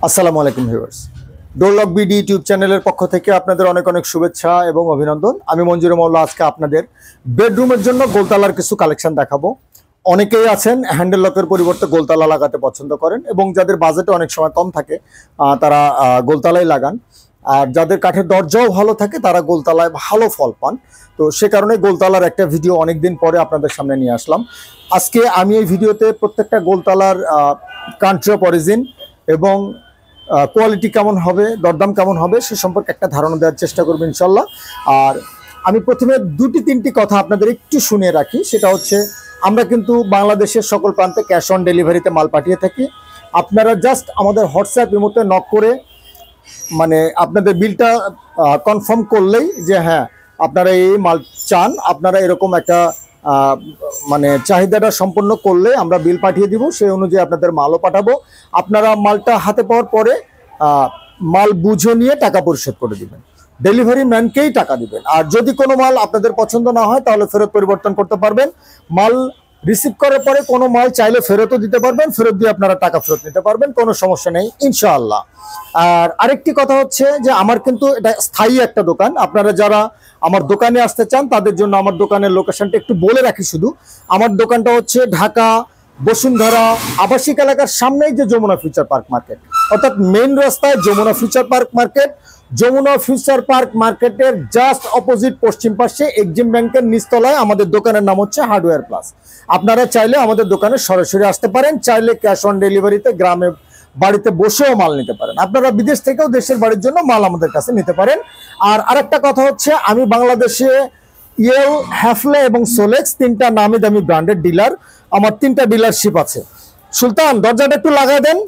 আসসালামু আলাইকুম viewers, door lock BD YouTube চ্যানেলের পক্ষ থেকে আপনাদের অনেক অনেক শুভেচ্ছা এবং অভিনন্দন। আমি মঞ্জুর মোল্লা। আজকে আপনাদের বেডরুমের জন্য গোলতালার কিছু কালেকশন দেখাবো। অনেকেই আছেন হ্যান্ডেল লকের পরিবর্তে গোলতালা লাগাতে পছন্দ করেন এবং যাদের বাজেটে অনেক সময় কম থাকে তারা গোলতালাই লাগান। আর যাদের কাঠের দরজাও ভালো থাকে তারা গোলতালায় ভালো ফল পান। তো সে কারণে গোলতালার একটা ভিডিও অনেকদিন পরে আপনাদের সামনে নিয়ে আসলাম। আজকে আমি এই ভিডিওতে প্রত্যেকটা গোলতালার কান্ট্রি অফ অরিজিন এবং কোয়ালিটি কেমন হবে, দরদাম কেমন হবে সে সম্পর্কে একটা ধারণা দেওয়ার চেষ্টা করবো ইনশাল্লাহ। আর আমি প্রথমে দুটি তিনটি কথা আপনাদের একটু শুনিয়ে রাখি। সেটা হচ্ছে, আমরা কিন্তু বাংলাদেশের সকল প্রান্তে ক্যাশ অন ডেলিভারিতে মাল পাঠিয়ে থাকি। আপনারা জাস্ট আমাদের হোয়াটসঅ্যাপ ইমোতে নক করে মানে আপনাদের বিলটা কনফার্ম করলেই যে হ্যাঁ আপনারা এই মাল চান, আপনারা এরকম একটা মানে চাহিদাটা সম্পন্ন করলে আমরা বিল পাঠিয়ে দিব। সেই অনুযায়ী আপনাদের মালও পাঠাবো। আপনারা মালটা হাতে পাওয়ার পরে মাল বুঝে নিয়ে টাকা পরিশোধ করে দিবেন, ডেলিভারি ম্যানকেই টাকা দিবেন। আর যদি কোনো মাল আপনাদের পছন্দ না হয় তাহলে ফেরত পরিবর্তন করতে পারবেন। মাল রিসিভ করার পরে কোনো মাল চাইলে ফেরতও দিতে পারবেন, ফেরত দিয়ে আপনারা টাকা ফেরত নিতে পারবেন, কোনো সমস্যা নেই ইনশাআল্লাহ। আর আরেকটি কথা হচ্ছে যে আমার কিন্তু এটা স্থায়ী একটা দোকান। আপনারা যারা আমার দোকানে আসতে চান তাদের জন্য আমার দোকানের লোকেশনটা একটু বলে রাখি শুধু। আমার দোকানটা হচ্ছে ঢাকা বসুন্ধরা আবাসিক এলাকার সামনেই যে যমুনা ফিউচার পার্ক মার্কেট, অর্থাৎ মেইন রাস্তায় Jamuna Future Park Market. Jamuna Future Park মার্কেটের জাস্ট অপোজিট পশ্চিম পাশে এক্সিম ব্যাংকের নিচতলায় আমাদের দোকানের নাম হচ্ছে হার্ডওয়্যার প্লাস। আপনারা চাইলে আমাদের দোকানে সরাসরি আসতে পারেন, চাইলে ক্যাশ অন ডেলিভারিতে গ্রামে বাড়িতে বসেও মাল নিতে পারেন। আপনারা বিদেশ থেকেও দেশের বাড়ির জন্য মাল আমাদের কাছে নিতে পারেন। আর আরেকটা কথা হচ্ছে, আমি বাংলাদেশে ইয়েল, হ্যাফলে এবং সোলেক্স তিনটা নামি দামি ব্র্যান্ডের ডিলার, আমার তিনটা ডিলারশিপ আছে। সুলতান দরজাটা একটু লাগাই দেন।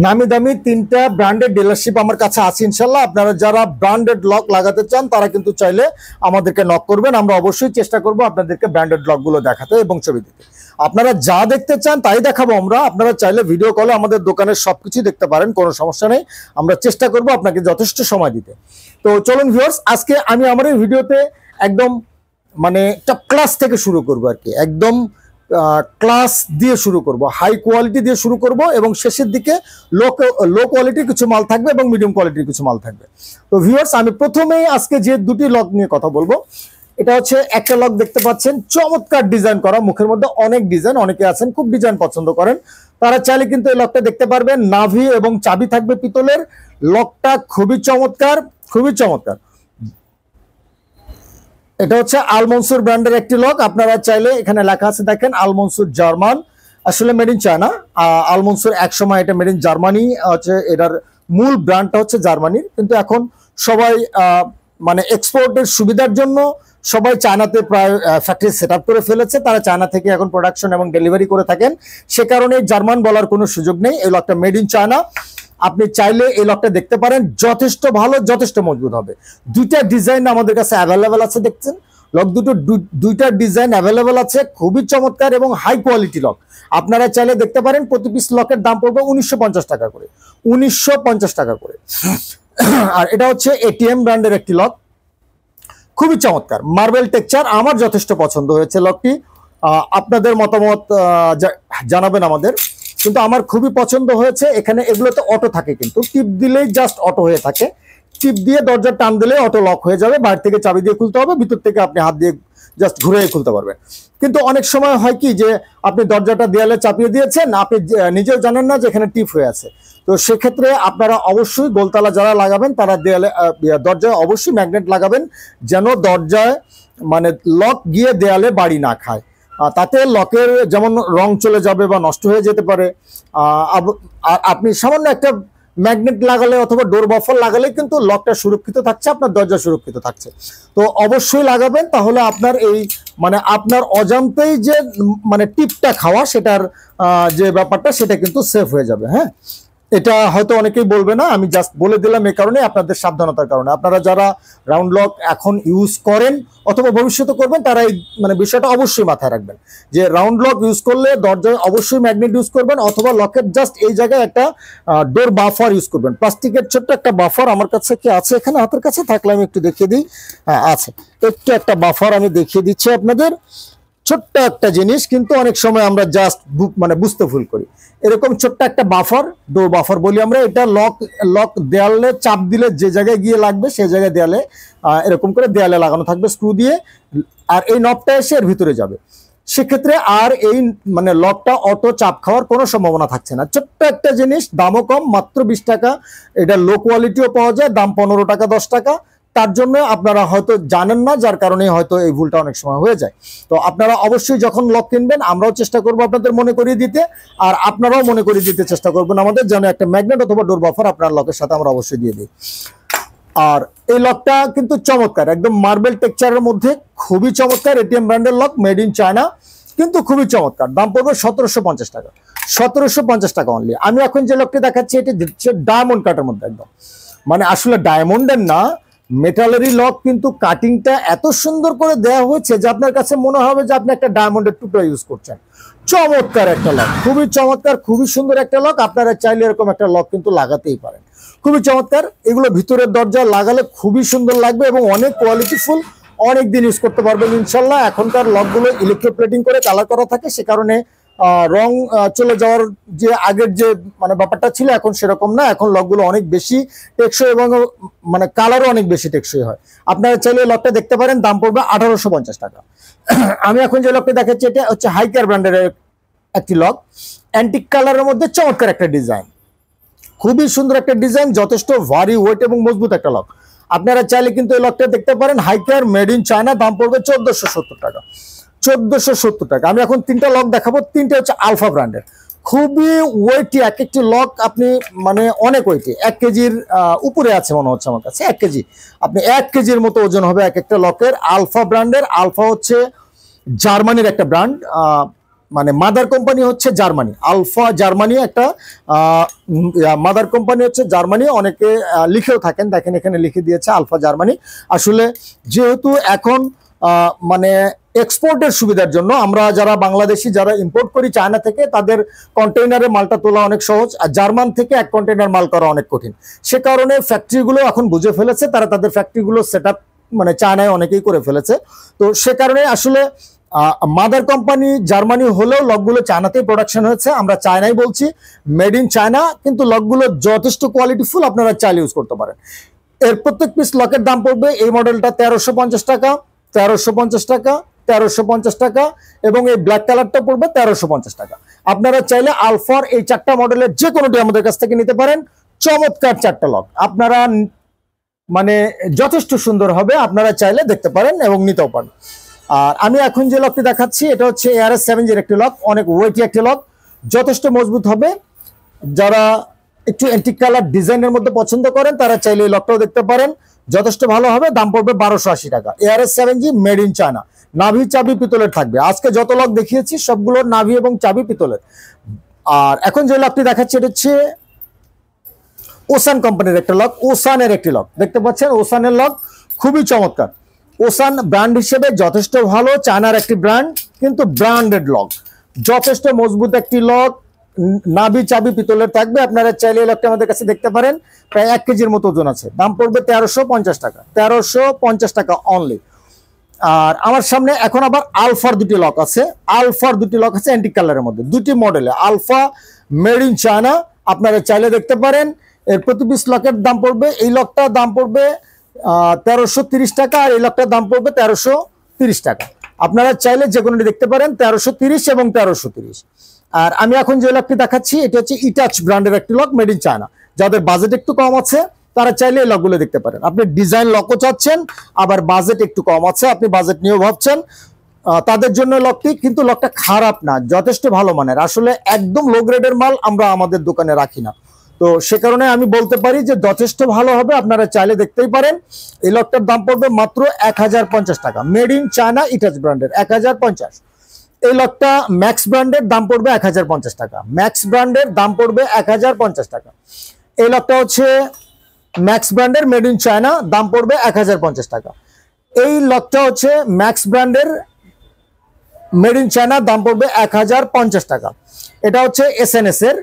নামি দামি তিনটা ব্র্যান্ডেড ডিলারশিপ আমার কাছে আছে ইনশাল্লাহ। আপনারা যারা ব্র্যান্ডেড লক লাগাতে চান তারা কিন্তু চাইলে আমাদেরকে নক করবেন। আমরা অবশ্যই চেষ্টা করব আপনাদেরকে ব্র্যান্ডেড লকগুলো দেখাতে এবং ছবি দিতে। আপনারা যা দেখতে চান তাই দেখাবো আমরা। আপনারা চাইলে ভিডিও কলে আমাদের দোকানের সবকিছু দেখতে পারেন, কোনো সমস্যা নেই। আমরা চেষ্টা করব আপনাকে যথেষ্ট সময় দিতে। তো চলুন ভিউয়ার্স, আজকে আমি আমার এই ভিডিওতে একদম মানে টপ ক্লাস থেকে শুরু করব আর কি, একদম ক্লাস দিয়ে শুরু করব, হাই কোয়ালিটি দিয়ে শুরু করব এবং শেষের দিকে লো কোয়ালিটির কিছু মাল থাকবে এবং মিডিয়াম কোয়ালিটির কিছু মাল থাকবে। তো ভিউয়ার্স, আমি প্রথমেই আজকে যে দুটি লক নিয়ে কথা বলবো, এটা হচ্ছে একটা লক দেখতে পাচ্ছেন, চমৎকার ডিজাইন করা, মুখের মধ্যে অনেক ডিজাইন। অনেকে আছেন খুব ডিজাইন পছন্দ করেন, তারা চাইলে কিন্তু এই লকটা দেখতে পারবেন। নাভি এবং চাবি থাকবে পিতলের। লকটা খুবই চমৎকার, খুবই চমৎকার। এটা হচ্ছে আলমনসুর ব্র্যান্ডের একটি লক। আপনারা চাইলে, এখানে লেখা আছে দেখেন আলমনসুর জার্মান, আসলে মেড ইন চায়না। আলমনসুর একসময় এটা মেড ইন জার্মানি হচ্ছে, এটার মূল ব্র্যান্ডটা হচ্ছে জার্মানির, কিন্তু এখন সবাই মানে এক্সপোর্টের সুবিধার জন্য সবাই চায়নাতে প্রায় ফ্যাক্টরি সেট আপ করে ফেলেছে। তারা চায়না থেকে এখন প্রোডাকশন এবং ডেলিভারি করে থাকেন, সে কারণে জার্মান বলার কোনো সুযোগ নেই। এই লকটা মেড ইন চায়না। আপনি চাইলে এই লকটা দেখতে পারেন, যথেষ্ট ভালো, যথেষ্ট মজবুত হবে। দুইটা ডিজাইন আমাদের কাছে অ্যাভেলেবেল আছে, দেখছেন লক দুইটা ডিজাইন অ্যাভেলেবেল আছে, খুবই চমৎকার এবং হাই কোয়ালিটি লক। আপনারা চাইলে দেখতে পারেন। প্রতি পিস লকের দাম পড়বে 1950 টাকা করে, 1950 টাকা করে। আর এটা হচ্ছে এটিএম ব্র্যান্ডের একটি লক, খুবই চমৎকার, মার্বেল টেক্সচার। আমার যথেষ্ট পছন্দ হয়েছে লকটি। আপনাদের মতামত জানাবেন আমাদের, কিন্তু আমার খুবই পছন্দ হয়েছে। এখানে এগুলোতে অটো থাকে, কিন্তু টিপ দিলেই জাস্ট অটো হয়ে থাকে। টিপ দিয়ে দরজা টান দিলে অটো লক হয়ে যাবে। বাইরে থেকে চাবি দিয়ে খুলতে হবে, ভিতর থেকে আপনি হাত দিয়ে জাস্ট ঘুরে খুলতে পারবেন। কিন্তু অনেক সময় হয় কি যে আপনি দরজাটা দেয়ালে চাপিয়ে দিয়েছেন, আপনি নিজেও জানেন না যে এখানে টিপ হয়ে আছে। তো সেক্ষেত্রে আপনারা অবশ্যই গোলতালা যারা লাগাবেন তারা দেয়ালে দরজায় অবশ্যই ম্যাগনেট লাগাবেন, যেন দরজায় মানে লক গিয়ে দেয়ালে বাড়ি না খায়। তাতে লকের যেমন রং চলে যাবে বা নষ্ট হয়ে যেতে পারে। আপনি সামান্য একটা ম্যাগনেট লাগালে অথবা ডোর বাফার লাগালে কিন্তু লকটা সুরক্ষিত থাকছে, আপনার দরজা সুরক্ষিত থাকছে। তো অবশ্যই লাগাবেন, তাহলে আপনার এই মানে আপনার অজান্তেই যে মানে টিপটা খাওয়া সেটার যে ব্যাপারটা সেটা কিন্তু সেফ হয়ে যাবে। হ্যাঁ, এটা হয়তো অনেকেই বলবে না, আমি জাস্ট বলে দিলাম এই কারণে, আপনাদের সাবধানতার কারণে। আপনারা যারা রাউন্ড লক এখন ইউজ করেন অথবা ভবিষ্যতে করবেন তারা এই মানে বিষয়টা অবশ্যই মাথায় রাখবেন যে রাউন্ড লক ইউজ করলে দরজায় অবশ্যই ম্যাগনেট ইউজ করবেন, অথবা লকের জাস্ট এই জায়গায় একটা ডোর বাফার ইউজ করবেন। প্লাস্টিকের ছোট্ট একটা বাফার আমার কাছে কি আছে, এখানে হাতের কাছে থাকলে আমি একটু দেখিয়ে দিই। হ্যাঁ আছে, একটু একটা বাফার আমি দেখিয়ে দিচ্ছি আপনাদের। ছোট্ট একটা জিনিস, কিন্তু অনেক সময় আমরা জাস্ট মানে বুঝতে ভুল করি। এরকম ছোট্ট একটা বাফার, ডোর বাফার বলি আমরা, এটা লক দেয়ালে চাপ দিলে যে জায়গায় গিয়ে লাগবে সেই জায়গায় দেয়ালে এরকম করে দেয়ালে লাগানো থাকবে স্ক্রু দিয়ে, আর এই নবটা এসে এর ভিতরে যাবে। সেক্ষেত্রে আর এই মানে লকটা অটো চাপ খাওয়ার কোনো সম্ভাবনা থাকছে না। ছোট্ট একটা জিনিস, দামও কম, মাত্র 20 টাকা। এটা লো কোয়ালিটিও পাওয়া যায়, দাম 15 টাকা 10 টাকা। তার জন্য আপনারা হয়তো জানেন না, যার কারণে হয়তো এই ভুলটা অনেক সময় হয়ে যায়। তো আপনারা অবশ্যই যখন লক কিনবেন, আমরাও চেষ্টা করবো আপনাদের মনে করিয়ে দিতে, আর আপনারাও মনে করিয়ে দিতে চেষ্টা করবেন আমাদের, যেন একটা ম্যাগনেট অথবা ডোর বাফার আপনার লকের সাথে আমরা অবশ্যই দিয়ে দিই। আর এই লকটা কিন্তু চমৎকার, একদম মার্বেল টেক্সচারের মধ্যে, খুবই চমৎকার। এটিএম ব্র্যান্ডের লক, মেড ইন চায়না, কিন্তু খুবই চমৎকার। দাম পড়বে 1750 টাকা, 1750 টাকা অনলি। আমি এখন যে লকটি দেখাচ্ছি এটি হচ্ছে ডায়মন্ড কাটের মধ্যে, একদম মানে আসলে ডায়মন্ডের না, মেটালেরই লক, কিন্তু কাটিংটা এত সুন্দর করে দেওয়া হয়েছে যে আপনার কাছে মনে হবে যে আপনি একটা ডায়মন্ডের টুকরা ইউজ করছেন। চমৎকার একটা লক, খুবই চমৎকার, খুবই সুন্দর একটা লক। আপনারা চাইলে এরকম একটা লক কিন্তু লাগাতেই পারেন, খুবই চমৎকার। এগুলো ভিতরের দরজায় লাগালে খুবই সুন্দর লাগবে এবং অনেক কোয়ালিটিফুল, অনেক দিন ইউজ করতে পারবেন ইনশাল্লাহ। এখনকার লকগুলো ইলেকট্রোপ্লেটিং করে কালার করা থাকে, সে কারণে রং চলে যাওয়ার যে আগের যে মানে ব্যাপারটা ছিল, এখন সেরকম না। এখন লকগুলো অনেক বেশি টেকসই এবং মানে কালারও অনেক বেশি টেকসই হয়। আপনারা চাইলে লকটা দেখতে পারেন, দাম পড়বে 1850 টাকা। আমি এখন যে লকটা দেখাচ্ছি এটা হচ্ছে হাইকার ব্র্যান্ডের একটি লক, অ্যান্টিক কালারের মধ্যে চমৎকার একটা ডিজাইন, খুবই সুন্দর একটা ডিজাইন, যথেষ্ট ভারী ওয়েট এবং মজবুত একটা লক। আপনারা চাইলে কিন্তু এই লকটা দেখতে পারেন, হাইকার, মেড ইন চায়না, দাম পড়বে 1470 টাকা, 1470 টাকা। আমি এখন তিনটা লক দেখাবো, তিনটা হচ্ছে আলফা ব্র্যান্ডের, খুবই ওয়েটি। এক একটি লক আপনি মানে অনেক ওয়েটি, 1 কেজির উপরে আছে মনে হচ্ছে আমার কাছে, 1 কেজি, আপনি 1 কেজির মতো ওজন হবে এক একটা লকের। আলফা ব্র্যান্ডের, আলফা হচ্ছে জার্মানির একটা ব্র্যান্ড, মানে মাদার কোম্পানি হচ্ছে জার্মানি, আলফা জার্মানি একটা মাদার কোম্পানি হচ্ছে জার্মানি। অনেকে লিখেও থাকেন, দেখেন এখানে লিখে দিয়েছে আলফা জার্মানি। আসলে যেহেতু এখন মানে এক্সপোর্টের সুবিধার জন্য আমরা যারা বাংলাদেশি যারা ইম্পোর্ট করি চায়না থেকে, তাদের কন্টেইনারে মালটা তোলা অনেক সহজ, আর জার্মান থেকে 1 কন্টেইনার মাল করা অনেক কঠিন। সে কারণে ফ্যাক্টরিগুলো এখন বুঝে ফেলেছে, তারা তাদের ফ্যাক্টরিগুলো সেট আপ মানে চায়নায় অনেকেই করে ফেলেছে। তো সে কারণে আসলে মাদার কোম্পানি জার্মানি হলেও লকগুলো চায়নাতেই প্রোডাকশন হয়েছে, আমরা চায়নাই বলছি, মেড ইন চায়না, কিন্তু লকগুলো যথেষ্ট কোয়ালিটিফুল, আপনারা চাইলে ইউজ করতে পারেন। এর প্রত্যেক পিস লকের দাম পড়বে, এই মডেলটা 1350 টাকা, 1350 টাকা, 1350 টাকা, এবং এই ব্ল্যাক কালারটা পড়বে 1350 টাকা। আপনারা চাইলে আলফার এই 4টা মডেলের যে কোনোটি আমাদের কাছ থেকে নিতে পারেন। চমৎকার 4টা লক, আপনারা মানে যথেষ্ট সুন্দর হবে, আপনারা চাইলে দেখতে পারেন এবং নিতেও পারেন। আর আমি এখন যে লকটি দেখাচ্ছি এটা হচ্ছে ARS-7 এর একটি লক, অনেক ওয়েটি একটি লক, যথেষ্ট মজবুত হবে। যারা একটু অ্যান্টিক কালার ডিজাইনের মধ্যে পছন্দ করেন তারা চাইলে এই লকটাও দেখতে পারেন, যথেষ্ট ভালো হবে। দাম পড়বে 1280 টাকা। ARS-7 মেড ইন চায়না, নাভি চাবি পিতলের থাকবে। আজকে যত লক দেখিয়েছি সবগুলোর নাভি এবং চাবি পিতলের। আর এখন যে লকটি দেখাচ্ছি এটা হচ্ছে ওসান কোম্পানির একটা লক, ওসানের একটি লক, দেখতে পাচ্ছেন ওসানের লক, খুবই চমৎকার। ওসান ব্র্যান্ড হিসেবে যথেষ্ট ভালো, চায়নার একটি ব্র্যান্ড, কিন্তু ব্র্যান্ডেড লক, যথেষ্ট মজবুত একটি লক, নাভি চাবি পিতলের থাকবে। আপনারা চাইলে এই লকটা আমাদের কাছে দেখতে পারেন, প্রায় 1 কেজির মতো ওজন আছে। দাম পড়বে 1350 টাকা, 1350 টাকা অনলি। আর আমার সামনে এখন আবার আলফার দুটি লক আছে, আলফার দুটি লক আছে অ্যান্টিক কালারের মধ্যে, দুটি মডেলে, আলফা মেড ইন চায়না, আপনারা চাইলে দেখতে পারেন। এর প্রতি পিস লকের দাম পড়বে, এই লকটার দাম পড়বে 1330 টাকা, আর এই লকটার দাম পড়বে 1330 টাকা। আপনারা চাইলে যে কোনোটি দেখতে পারেন, 1330 এবং 1330। আর আমি এখন যে লকটি দেখাচ্ছি এটা হচ্ছে ইটাচ ব্র্যান্ডের একটি লক, মেড ইন চায়না। যাদের বাজেট একটু কম আছে তারা চাইলে এই লকগুলো দেখতে পারেন। আপনি ডিজাইন লকও চাচ্ছেন, আবার বাজেট একটু কম আছে, আপনি বাজেট নিয়েও ভাবছেন, তাদের জন্য লকটি, কিন্তু লকটা খারাপ না, যথেষ্ট ভালো মানের। আসলে একদম লো গ্রেডের মাল আমরা আমাদের দোকানে রাখি না, তো সে কারণে আমি বলতে পারি যে যথেষ্ট ভালো হবে, আপনারা চাইলে দেখতেই পারেন। এই লকটার দাম পড়বে মাত্র 1050 টাকা, মেড ইন চায়না ইটাচ ব্র্যান্ডের, 1050। এই লকটা ম্যাক্স ব্র্যান্ডের, দাম পড়বে 1050 টাকা, ম্যাক্স ব্র্যান্ডের দাম পড়বে 1050 টাকা। এই লকটা হচ্ছে ম্যাক্স ব্র্যান্ডের, মেড ইন চায়না, দাম পড়বে 1050 টাকা। এই লকটা হচ্ছে ম্যাক্স ব্র্যান্ডের, মেড ইন চায়না, দাম পড়বে 1050 টাকা। এটা হচ্ছে SNS এর,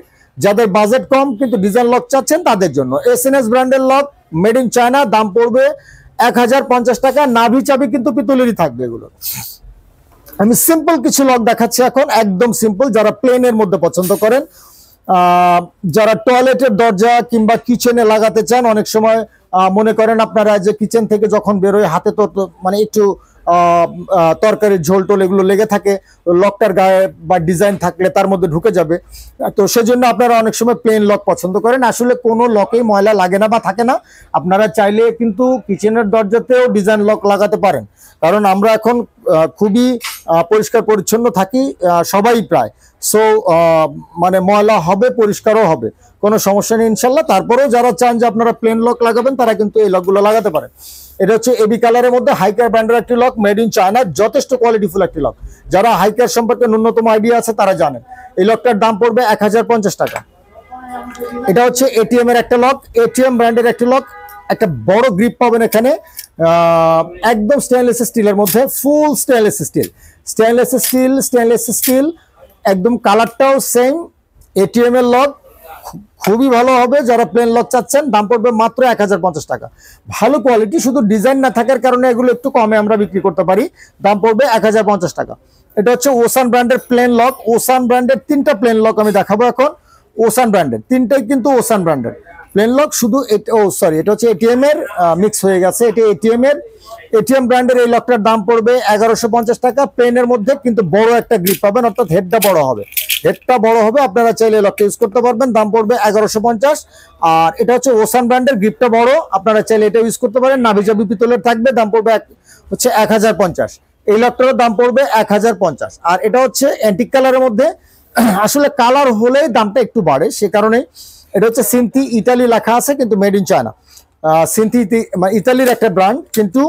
যাদের বাজেট কম কিন্তু ডিজাইন লক চাচ্ছেন তাদের জন্য। SNS ব্র্যান্ডের লক, মেড ইন চায়না, দাম পড়বে 1050 টাকা। নাভি চাবি কিন্তু পিতলেরই থাকবে এগুলো। আমি সিম্পল কিছু লক দেখাচ্ছি এখন, একদম সিম্পল, যারা প্লেনের মধ্যে পছন্দ করেন, যারা টয়লেটের দরজা কিংবা কিচেনে লাগাতে চান। অনেক সময় মনে করেন আপনারা যে কিচেন থেকে যখন বেরোয় হাতে তো মানে একটু তরকারির ঝোল টোল এগুলো লেগে থাকে, লকটার গায়ে বা ডিজাইন থাকলে তার মধ্যে ঢুকে যাবে, তো সেজন্য আপনারা অনেক সময় প্লেন লক পছন্দ করেন। আসলে কোনো লকেই ময়লা লাগে না বা থাকে না, আপনারা চাইলে কিন্তু কিচেনের দরজাতেও ডিজাইন লক লাগাতে পারেন, কারণ আমরা এখন খুবই পরিষ্কার পরিচ্ছন্ন থাকি সবাই প্রায়। সো মানে ময়লা হবে, পরিষ্কারও হবে, কোনো সমস্যা নেই ইনশাল্লাহ। তারপরেও যারা চান যে আপনারা প্লেন লক লাগাবেন তারা কিন্তু এই লকগুলো লাগাতে পারেন। এটা হচ্ছে এবি কালারের মধ্যে হাইকার ব্র্যান্ডের একটি লক, মেড ইন চায়না, যথেষ্ট কোয়ালিটিফুল একটি লক। যারা হাইকার সম্পর্কে ন্যূনতম আইডিয়া আছে তারা জানেন। এই লকটার দাম পড়বে 1050 টাকা। এটা হচ্ছে এটিএম এর একটা লক, এটিএম ব্র্যান্ডের একটি লক, একটা বড় গ্রিপ পাবেন এখানে, একদম স্টেনলেস স্টিলের মধ্যে, ফুল স্টেনলেস স্টিল, স্টেনলেস স্টিল, একদম কালারটাও সেম। এটিএম এর লক খুবই ভালো হবে যারা প্লেন লক চাচ্ছেন। দাম পড়বে মাত্র 1050 টাকা। ভালো কোয়ালিটি, শুধু ডিজাইন না থাকার কারণে এগুলো একটু কমে আমরা বিক্রি করতে পারি। দাম পড়বে 1050 টাকা। এটা হচ্ছে ওসান ব্র্যান্ডের প্লেন লক। ওসান ব্র্যান্ডের 3টা প্লেন লক আমি দেখাবো এখন। ওসান ব্র্যান্ডের 3টাই কিন্তু ওসান ব্র্যান্ডের প্লেন লক, শুধু এটা হচ্ছে এটিএম এর মিক্স হয়ে গেছে। এটা এটিএম ব্র্যান্ডের এই লকটার দাম পড়বে 1150 টাকা। প্লেনের মধ্যে কিন্তু বড় একটা গ্রিপ পাবেন, অর্থাৎ হেডটা বড় হবে, আপনারা চাইলে লকটা ইউজ করতে পারবেন। দাম পড়বে 1150। আর এটা হচ্ছে ওসান ব্র্যান্ডের, গ্রিপটা বড়, আপনারা চাইলে এটা ইউজ করতে পারেন। নাভিজাবি পিতলের থাকবে, দাম পড়বে হচ্ছে 1050। এই লকটার দাম পড়বে 1050। আর এটা হচ্ছে অ্যান্টিক কালারের মধ্যে, আসলে কালার হলেই দামটা একটু বাড়ে, সে কারণে এটা হচ্ছে সিনথি, ইতালি লেখা আছে কিন্তু মেড ইন চায়না। সিনথি ইতালির একটা ব্র্যান্ড, কিন্তু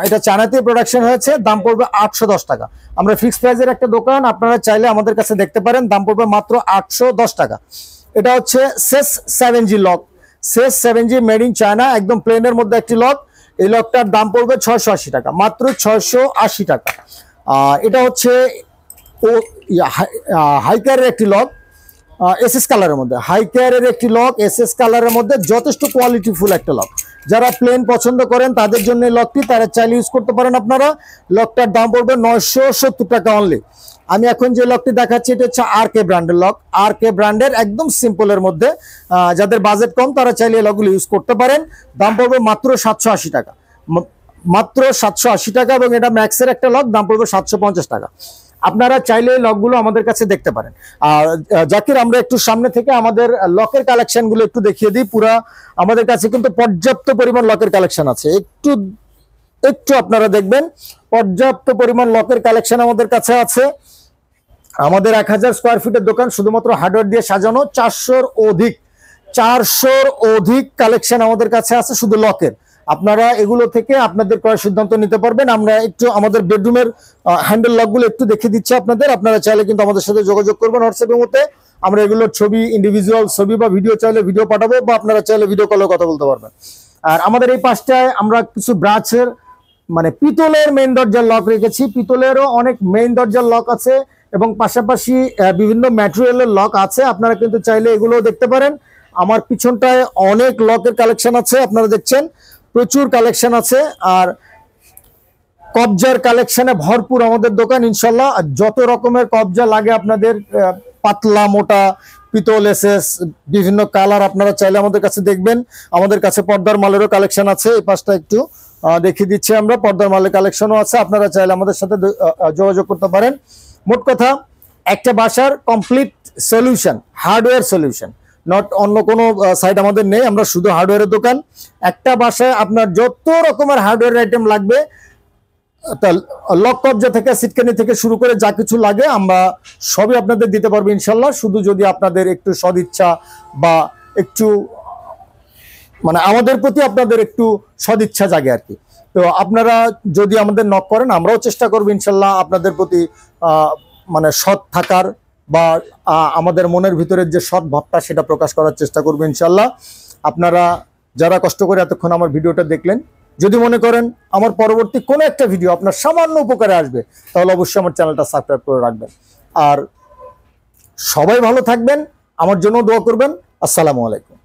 এটা চায়নাতে প্রোডাকশন হয়েছে। দাম পড়বে 810 টাকা। আমরা ফিক্সড প্রাইসের একটা দোকান, আপনারা চাইলে আমাদের কাছে দেখতে পারেন। দাম পড়বে মাত্র 810 টাকা। এটা হচ্ছে সেস 7G লক, সেস 7G মেড ইন চায়না, একদম প্লেনের মধ্যে একটি লক। এই লকটার দাম পড়বে 680 টাকা, মাত্র 680 টাকা। এটা হচ্ছে হাইকারের একটি লক, এসএস কালারের মধ্যে, হাইকারের একটি লক, এসএস কালারের মধ্যে, যথেষ্ট কোয়ালিটিফুল একটা লক। যারা প্লেন পছন্দ করেন তাদের জন্য এই লকটি, তারা চাইলে ইউজ করতে পারেন আপনারা। লকটার দাম পড়বে 970 টাকা অনলি। আমি এখন যে লকটি দেখাচ্ছি এটা হচ্ছে আরকে ব্র্যান্ডের লক, আরকে ব্র্যান্ডের, একদম সিম্পলের মধ্যে। যাদের বাজেট কম তারা চাইলে এই লকগুলো ইউজ করতে পারেন। দাম পড়বে মাত্র 780 টাকা, মাত্র 780 টাকা। এবং এটা ম্যাক্সের একটা লক, দাম পড়বে 750 টাকা। আপনারা চাইলে এই লকগুলো আমাদের কাছে দেখতে পারেন। আর জাকির, আমরা একটু সামনে থেকে আমাদের লকের কালেকশন গুলো একটু দেখিয়ে দিই। পুরা আমাদের কাছে কিন্তু পর্যাপ্ত পরিমাণ লকের কালেকশন আছে, একটু আপনারা দেখবেন, পর্যাপ্ত পরিমাণ লকের কালেকশন আমাদের কাছে আছে। আমাদের 1000 স্কোয়ার ফিটের দোকান, শুধুমাত্র হার্ডওয়্যার দিয়ে সাজানো। 400-র অধিক কালেকশন আমাদের কাছে আছে শুধু লকের। আপনারা এগুলো থেকে আপনাদের ক্রয় সিদ্ধান্ত নিতে পারবেন। আমরা একটু আমাদের বেডরুমের হ্যান্ডেল লকগুলো একটু দেখিয়ে দিচ্ছি আপনাদের। আপনারা চাইলে কিন্তু আমাদের সাথে যোগাযোগ করবেন হোয়াটসঅ্যাপের মধ্যে। আমরা এগুলোর ছবি, ইন্ডিভিজুয়াল ছবি বা ভিডিও চাইলে ভিডিও পাঠাবো, বা আপনারা চাইলে ভিডিও কলেও কথা বলতে পারবেন। আর আমাদের এই পাশটায় আমরা কিছু ব্রাচের মানে পিতলের মেইন দরজার লক রেখেছি। পিতলেরও অনেক মেইন দরজার লক আছে এবং পাশাপাশি বিভিন্ন ম্যাটেরিয়ালের লক আছে। আপনারা কিন্তু চাইলে এগুলোও দেখতে পারেন। আমার পিছনটায় অনেক লকের কালেকশন আছে, আপনারা দেখছেন প্রচুর কালেকশন আছে। আর কবজার কালেকশনে ভরপুর আমাদের দোকান ইনশাল্লাহ। যত রকমের কবজা লাগে আপনাদের, পাতলা মোটা পিতল, এসএস, বিভিন্ন কালার, আপনারা চাইলে আমাদের কাছে দেখবেন। আমাদের কাছে পর্দার মালেরও কালেকশন আছে। এই পাশটা একটু দেখিয়ে দিচ্ছি আমরা, পর্দার মালের কালেকশনও আছে। আপনারা চাইলে আমাদের সাথে যোগাযোগ করতে পারেন। মোট কথা, একটা বাসার complete solution, hardware solution, not অন্য কোনো সাইড আমাদের নেই। আমরা শুধু হার্ডওয়্যারের দোকান। একটা বাসায় আপনার যত রকমের হার্ডওয়্যার আইটেম লাগবে, লক কবজা থেকে সিটকানি থেকে শুরু করে যা কিছু লাগে আমরা সবই আপনাদের দিতে পারবো ইনশাল্লাহ। শুধু যদি আপনাদের একটু সদিচ্ছা বা একটু মানে আমাদের প্রতি আপনাদের একটু সদিচ্ছা জাগে আর কি। তো আপনারা যদি আমাদের নক করেন, আমরাও চেষ্টা করবো ইনশাল্লাহ আপনাদের প্রতি মানে সৎ থাকার বা আমাদের মনের ভিতরের যে সৎ ভাবটা সেটা প্রকাশ করার চেষ্টা করবো ইনশাল্লাহ। আপনারা যারা কষ্ট করে এতক্ষণ আমার ভিডিওটা দেখলেন, যদি মনে করেন আমার পরবর্তী কোনো একটা ভিডিও আপনার সামান্য উপকারে আসবে, তাহলে অবশ্যই আমার চ্যানেলটা সাবস্ক্রাইব করে রাখবেন। আর সবাই ভালো থাকবেন, আমার জন্য দোয়া করবেন। আসসালামু আলাইকুম।